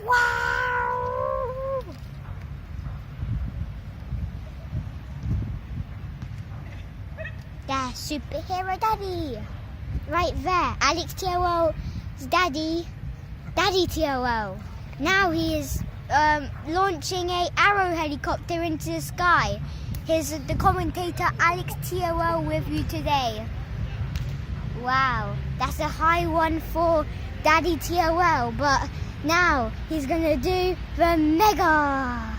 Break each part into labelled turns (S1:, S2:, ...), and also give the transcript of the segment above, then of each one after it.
S1: Wow! That's Superhero Daddy. Right there, Alex TOL's daddy, Daddy TOL. Now he is launching a Arrow helicopter into the sky. Here's the commentator Alex TOL with you today. Wow, that's a high one for Daddy TOL, but now he's gonna do the mega.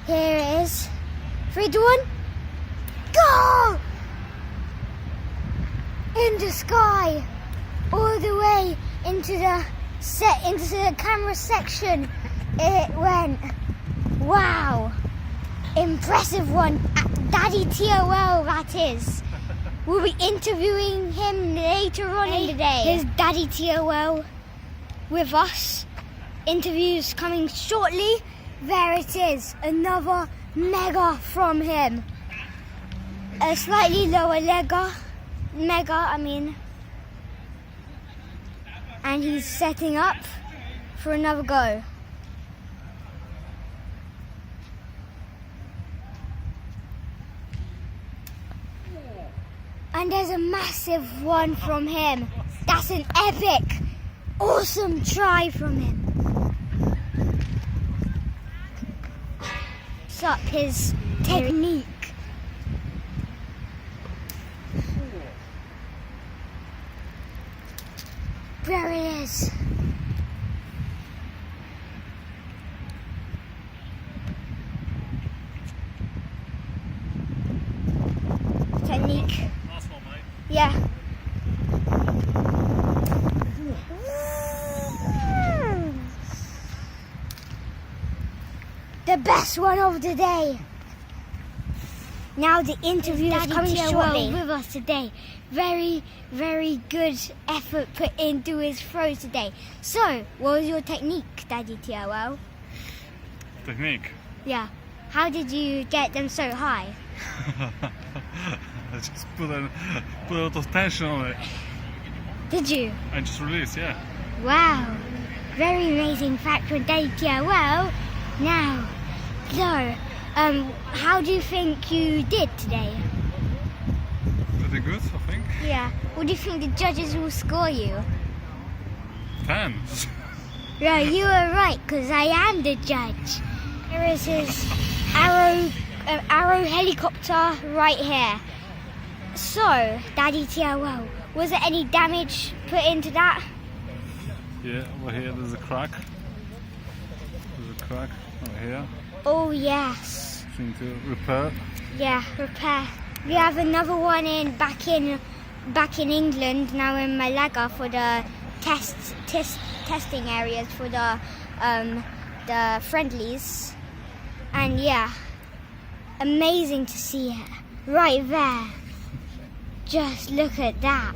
S1: Here it is. 3, 2, 1, go! In the sky, all the way into the camera section. It went. Wow, impressive one. Daddy TOL, that is. We'll be interviewing him later on in the day. Here's Daddy TOL with us. Interviews coming shortly. There it is, another mega from him. A slightly lower mega, and he's setting up for another go. And there's a massive one from him. That's an epic, awesome try from him. It's up his technique. There it is. Technique.
S2: Last one, mate.
S1: Yeah. The best one of the day. Now the interview is coming shortly with us today. Very, very good effort put into his throws today. So, what was your technique, Daddy TOL?
S2: Technique.
S1: Yeah. How did you get them so high?
S2: I just put a lot of tension on it.
S1: Did you?
S2: And just release, yeah.
S1: Wow. Very amazing fact from Daddy TOL. Now, so, how do you think you did today?
S2: Pretty good, I think.
S1: Yeah. What do you think the judges will score you?
S2: 10.
S1: Yeah, you were right, because I am the judge. Here is his Arrow helicopter right here. So, Daddy TOL, was there any damage put into that?
S2: Yeah, over here there's a crack. There's a crack over here.
S1: Oh, yes.
S2: Need to repair.
S1: Yeah, repair. We have another one back in England now in Malaga for the testing areas for the friendlies, and yeah, amazing to see it right there. Just look at that.